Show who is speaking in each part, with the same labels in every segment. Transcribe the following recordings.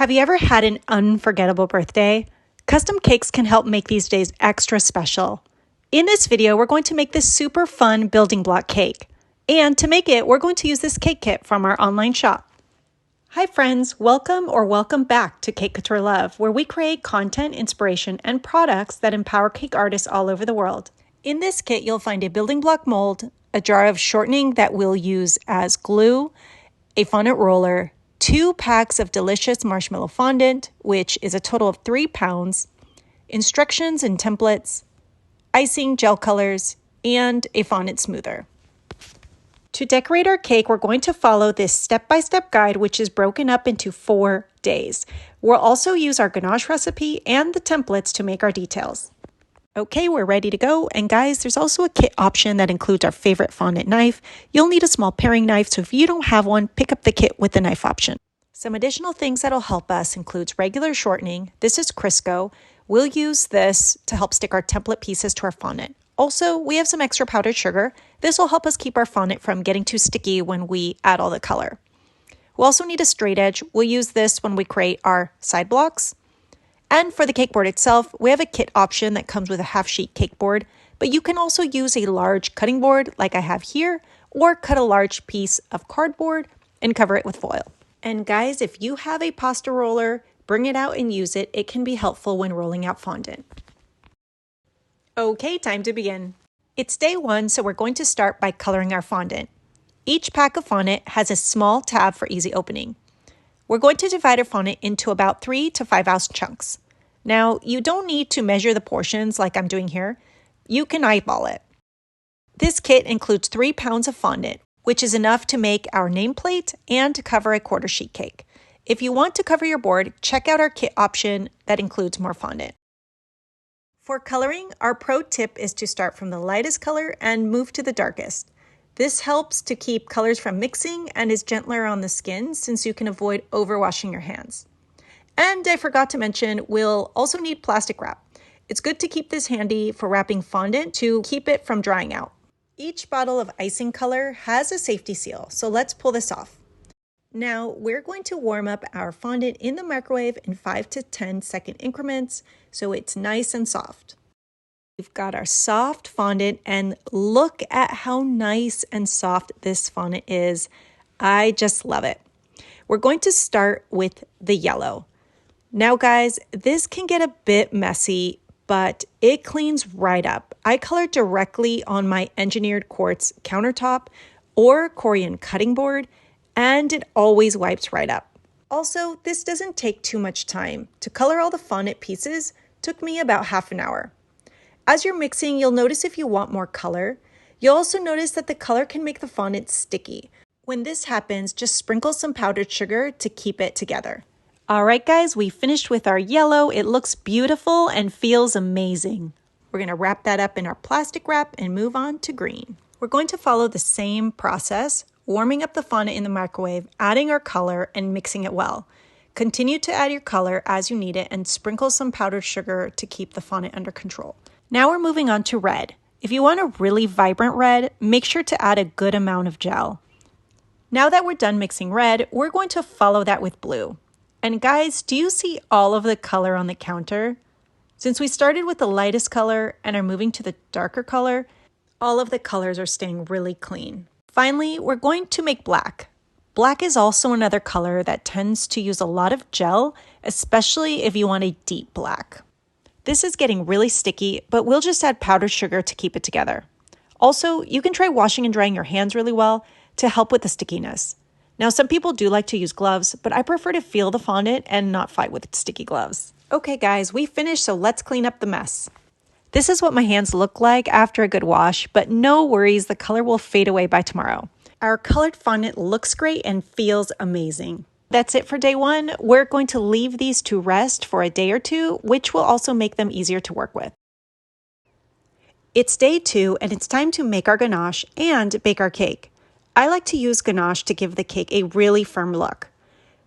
Speaker 1: Have you ever had an unforgettable birthday? Custom cakes can help make these days extra special. In this video, we're going to make this super fun building block cake. And to make it, we're going to use this cake kit from our online shop. Hi friends, welcome back to Cake Couture Love, where we create content, inspiration, and products that empower cake artists all over the world. In this kit, you'll find a building block mold, a jar of shortening that we'll use as glue, a fondant roller, 2 packs of delicious marshmallow fondant, which is a total of 3 pounds, instructions and templates, icing gel colors, and a fondant smoother. To decorate our cake, we're going to follow this step-by-step guide, which is broken up into 4 days. We'll also use our ganache recipe and the templates to make our details. Okay, we're ready to go. And guys, there's also a kit option that includes our favorite fondant knife. You'll need a small paring knife, so if you don't have one, pick up the kit with the knife option. Some additional things that'll help us includes regular shortening. This is Crisco. We'll use this to help stick our template pieces to our fondant. Also, we have some extra powdered sugar. This will help us keep our fondant from getting too sticky when we add all the color. We'll also need a straight edge. We'll use this when we create our side blocks. And for the cake board itself, we have a kit option that comes with a half sheet cake board, but you can also use a large cutting board like I have here, or cut a large piece of cardboard and cover it with foil. And guys, if you have a pasta roller, bring it out and use it. It can be helpful when rolling out fondant. Okay, time to begin. It's day 1, so we're going to start by coloring our fondant. Each pack of fondant has a small tab for easy opening. We're going to divide our fondant into about 3 to 5 ounce chunks. Now, you don't need to measure the portions like I'm doing here. You can eyeball it. This kit includes 3 pounds of fondant, which is enough to make our nameplate and to cover a quarter sheet cake. If you want to cover your board, check out our kit option that includes more fondant. For coloring, our pro tip is to start from the lightest color and move to the darkest. This helps to keep colors from mixing and is gentler on the skin since you can avoid overwashing your hands. And I forgot to mention, we'll also need plastic wrap. It's good to keep this handy for wrapping fondant to keep it from drying out. Each bottle of icing color has a safety seal, so let's pull this off. Now we're going to warm up our fondant in the microwave in 5 to 10 second increments so it's nice and soft. We've got our soft fondant and look at how nice and soft this fondant is. I just love it. We're going to start with the yellow. Now guys, this can get a bit messy, but it cleans right up. I colored directly on my engineered quartz countertop or Corian cutting board, and it always wipes right up. Also, this doesn't take too much time. To color all the fondant pieces took me about half an hour. As you're mixing, you'll notice if you want more color. You'll also notice that the color can make the fondant sticky. When this happens, just sprinkle some powdered sugar to keep it together. All right, guys, we finished with our yellow. It looks beautiful and feels amazing. We're gonna wrap that up in our plastic wrap and move on to green. We're going to follow the same process, warming up the fondant in the microwave, adding our color, and mixing it well. Continue to add your color as you need it and sprinkle some powdered sugar to keep the fondant under control. Now we're moving on to red. If you want a really vibrant red, make sure to add a good amount of gel. Now that we're done mixing red, we're going to follow that with blue. And guys, do you see all of the color on the counter? Since we started with the lightest color and are moving to the darker color, all of the colors are staying really clean. Finally, we're going to make black. Black is also another color that tends to use a lot of gel, especially if you want a deep black. This is getting really sticky, but we'll just add powdered sugar to keep it together. Also, you can try washing and drying your hands really well to help with the stickiness. Now, some people do like to use gloves, but I prefer to feel the fondant and not fight with sticky gloves. Okay, guys, we finished, so let's clean up the mess. This is what my hands look like after a good wash, but no worries, the color will fade away by tomorrow. Our colored fondant looks great and feels amazing. That's it for day 1. We're going to leave these to rest for a day or 2, which will also make them easier to work with. It's day 2, and it's time to make our ganache and bake our cake. I like to use ganache to give the cake a really firm look.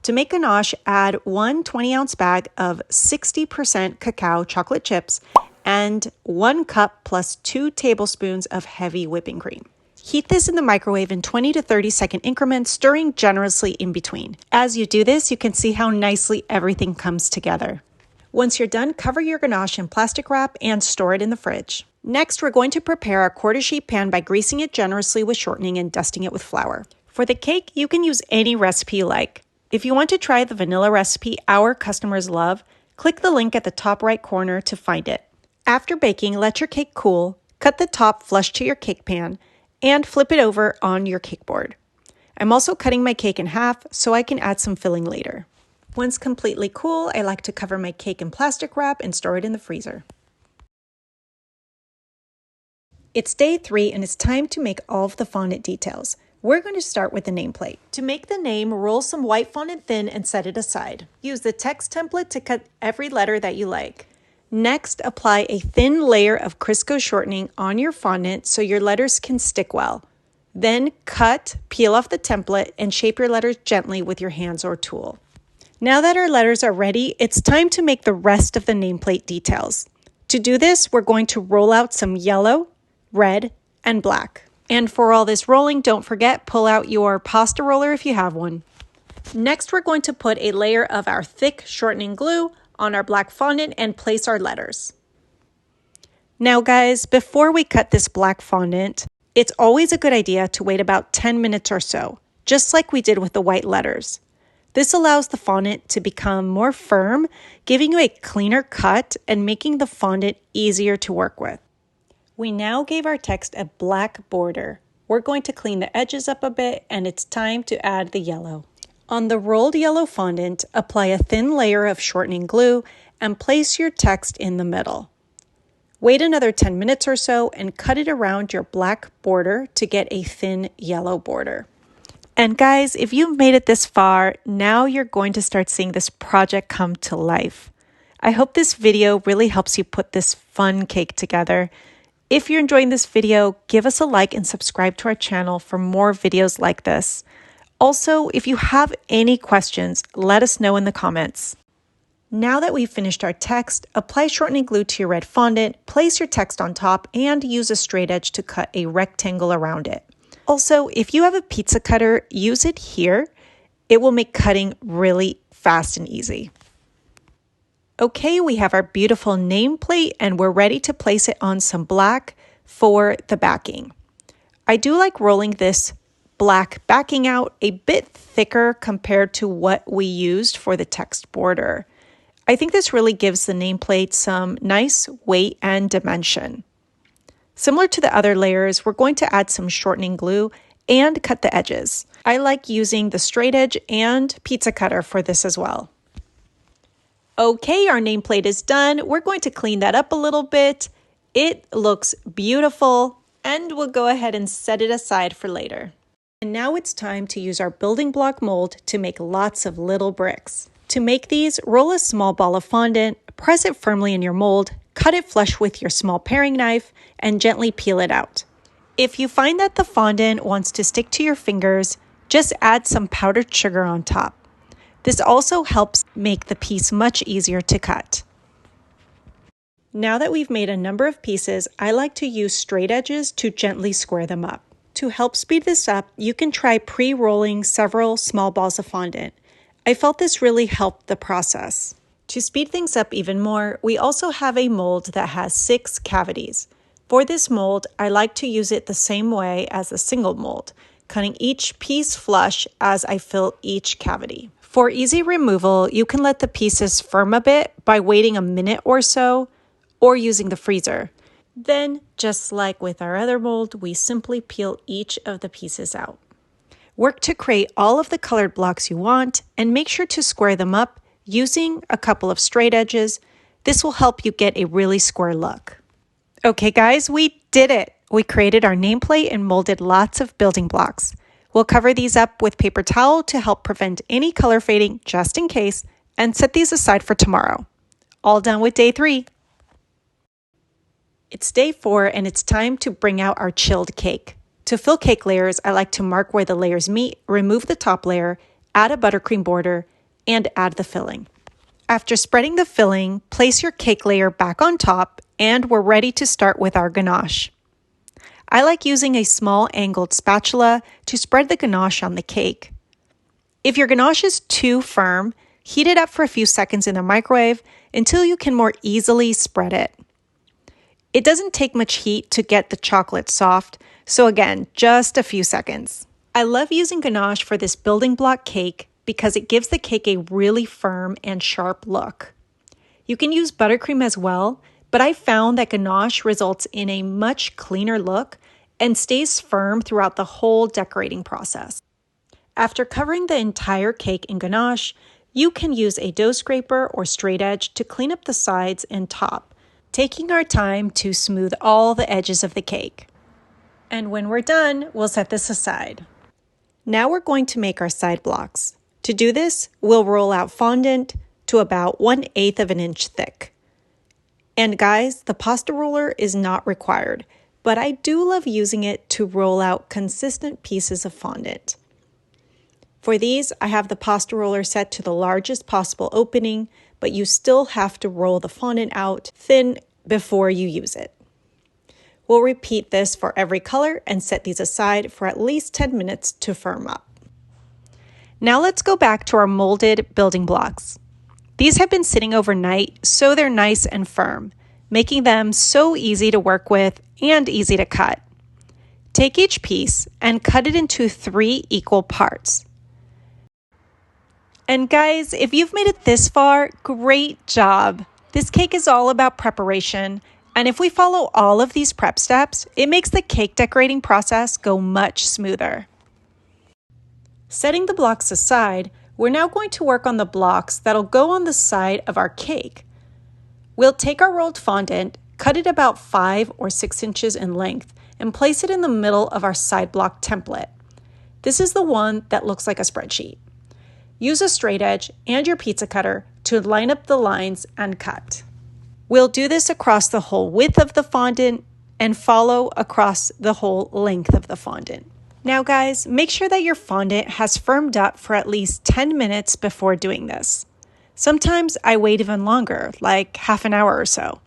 Speaker 1: To make ganache, add 1 20-ounce bag of 60% cacao chocolate chips and 1 cup plus 2 tablespoons of heavy whipping cream. Heat this in the microwave in 20 to 30-second increments, stirring generously in between. As you do this, you can see how nicely everything comes together. Once you're done, cover your ganache in plastic wrap and store it in the fridge. Next, we're going to prepare our quarter sheet pan by greasing it generously with shortening and dusting it with flour. For the cake, you can use any recipe you like. If you want to try the vanilla recipe our customers love, click the link at the top right corner to find it. After baking, let your cake cool, cut the top flush to your cake pan, and flip it over on your cake board. I'm also cutting my cake in half so I can add some filling later. Once completely cool, I like to cover my cake in plastic wrap and store it in the freezer. It's day 3 and it's time to make all of the fondant details. We're going to start with the nameplate. To make the name, roll some white fondant thin and set it aside. Use the text template to cut every letter that you like. Next, apply a thin layer of Crisco shortening on your fondant so your letters can stick well. Then cut, peel off the template, and shape your letters gently with your hands or tool. Now that our letters are ready, it's time to make the rest of the nameplate details. To do this, we're going to roll out some yellow, red, and black. And for all this rolling, don't forget, pull out your pasta roller if you have one. Next, we're going to put a layer of our thick shortening glue on our black fondant and place our letters. Now guys, before we cut this black fondant, it's always a good idea to wait about 10 minutes or so, just like we did with the white letters. This allows the fondant to become more firm, giving you a cleaner cut and making the fondant easier to work with. We now gave our text a black border. We're going to clean the edges up a bit and it's time to add the yellow. On the rolled yellow fondant, apply a thin layer of shortening glue and place your text in the middle. Wait another 10 minutes or so and cut it around your black border to get a thin yellow border. And guys, if you've made it this far, now you're going to start seeing this project come to life. I hope this video really helps you put this fun cake together. If you're enjoying this video, give us a like and subscribe to our channel for more videos like this. Also, if you have any questions, let us know in the comments. Now that we've finished our text, apply shortening glue to your red fondant, place your text on top, and use a straight edge to cut a rectangle around it. Also, if you have a pizza cutter, use it here. It will make cutting really fast and easy. Okay, we have our beautiful nameplate and we're ready to place it on some black for the backing. I do like rolling this black backing out a bit thicker compared to what we used for the text border. I think this really gives the nameplate some nice weight and dimension. Similar to the other layers, we're going to add some shortening glue and cut the edges. I like using the straight edge and pizza cutter for this as well. Okay, our nameplate is done. We're going to clean that up a little bit. It looks beautiful, and we'll go ahead and set it aside for later. And now it's time to use our building block mold to make lots of little bricks. To make these, roll a small ball of fondant, press it firmly in your mold, cut it flush with your small paring knife, and gently peel it out. If you find that the fondant wants to stick to your fingers, just add some powdered sugar on top. This also helps make the piece much easier to cut. Now that we've made a number of pieces, I like to use straight edges to gently square them up. To help speed this up, you can try pre-rolling several small balls of fondant. I felt this really helped the process. To speed things up even more, we also have a mold that has 6 cavities. For this mold, I like to use it the same way as a single mold, cutting each piece flush as I fill each cavity. For easy removal, you can let the pieces firm a bit by waiting a minute or so, or using the freezer. Then, just like with our other mold, we simply peel each of the pieces out. Work to create all of the colored blocks you want, and make sure to square them up using a couple of straight edges. This will help you get a really square look. Okay guys, we did it! We created our nameplate and molded lots of building blocks. We'll cover these up with paper towel to help prevent any color fading just in case, and set these aside for tomorrow. All done with day 3. It's day 4 and it's time to bring out our chilled cake. To fill cake layers, I like to mark where the layers meet, remove the top layer, add a buttercream border, and add the filling. After spreading the filling, place your cake layer back on top, and we're ready to start with our ganache. I like using a small angled spatula to spread the ganache on the cake. If your ganache is too firm, heat it up for a few seconds in the microwave until you can more easily spread it. It doesn't take much heat to get the chocolate soft, so again, just a few seconds. I love using ganache for this building block cake because it gives the cake a really firm and sharp look. You can use buttercream as well, but I found that ganache results in a much cleaner look and stays firm throughout the whole decorating process. After covering the entire cake in ganache, you can use a dough scraper or straight edge to clean up the sides and top, taking our time to smooth all the edges of the cake. And when we're done, we'll set this aside. Now we're going to make our side blocks. To do this, we'll roll out fondant to about 1/8 of an inch thick. And guys, the pasta roller is not required, but I do love using it to roll out consistent pieces of fondant. For these, I have the pasta roller set to the largest possible opening, but you still have to roll the fondant out thin before you use it. We'll repeat this for every color and set these aside for at least 10 minutes to firm up. Now let's go back to our molded building blocks. These have been sitting overnight, so they're nice and firm, making them so easy to work with and easy to cut. Take each piece and cut it into 3 equal parts. And guys, if you've made it this far, great job! This cake is all about preparation, and if we follow all of these prep steps, it makes the cake decorating process go much smoother. Setting the blocks aside, we're now going to work on the blocks that'll go on the side of our cake. We'll take our rolled fondant, cut it about 5 or 6 inches in length, and place it in the middle of our side block template. This is the one that looks like a spreadsheet. Use a straight edge and your pizza cutter to line up the lines and cut. We'll do this across the whole width of the fondant and follow across the whole length of the fondant. Now guys, make sure that your fondant has firmed up for at least 10 minutes before doing this. Sometimes I wait even longer, like half an hour or so.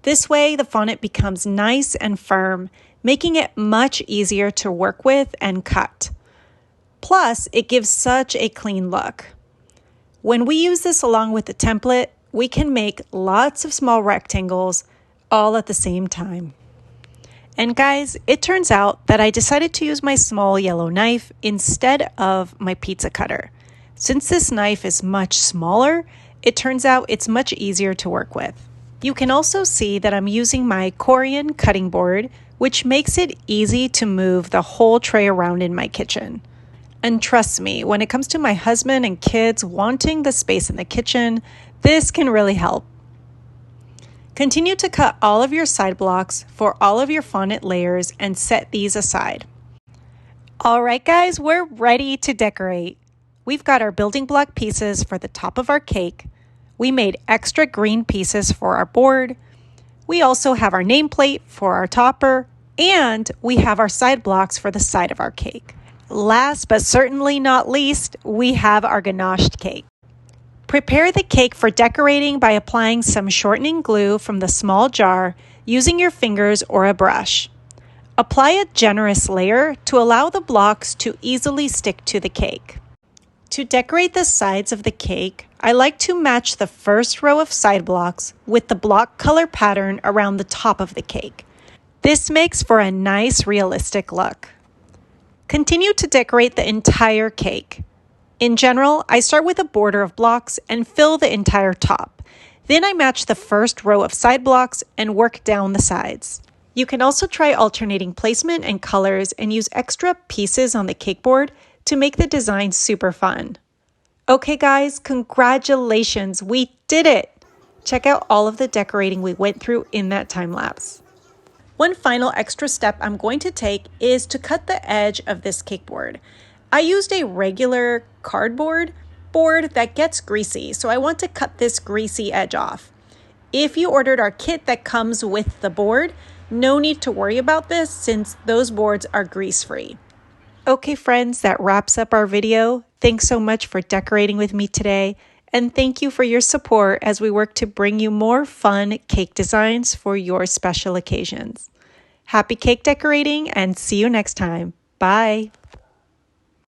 Speaker 1: This way the fondant becomes nice and firm, making it much easier to work with and cut. Plus, it gives such a clean look. When we use this along with the template, we can make lots of small rectangles all at the same time. And guys, it turns out that I decided to use my small yellow knife instead of my pizza cutter. Since this knife is much smaller, it turns out it's much easier to work with. You can also see that I'm using my Corian cutting board, which makes it easy to move the whole tray around in my kitchen. And trust me, when it comes to my husband and kids wanting the space in the kitchen, this can really help. Continue to cut all of your side blocks for all of your fondant layers and set these aside. All right, guys, we're ready to decorate. We've got our building block pieces for the top of our cake. We made extra green pieces for our board. We also have our nameplate for our topper, and we have our side blocks for the side of our cake. Last but certainly not least, we have our ganached cake. Prepare the cake for decorating by applying some shortening glue from the small jar using your fingers or a brush. Apply a generous layer to allow the blocks to easily stick to the cake. To decorate the sides of the cake, I like to match the first row of side blocks with the block color pattern around the top of the cake. This makes for a nice realistic look. Continue to decorate the entire cake. In general, I start with a border of blocks and fill the entire top. Then I match the first row of side blocks and work down the sides. You can also try alternating placement and colors and use extra pieces on the cake board to make the design super fun. Okay guys, congratulations, we did it! Check out all of the decorating we went through in that time lapse. One final extra step I'm going to take is to cut the edge of this cake board. I used a regular cardboard board that gets greasy, so I want to cut this greasy edge off. If you ordered our kit that comes with the board, no need to worry about this since those boards are grease-free. Okay friends, that wraps up our video. Thanks so much for decorating with me today, and thank you for your support as we work to bring you more fun cake designs for your special occasions. Happy cake decorating and see you next time. Bye.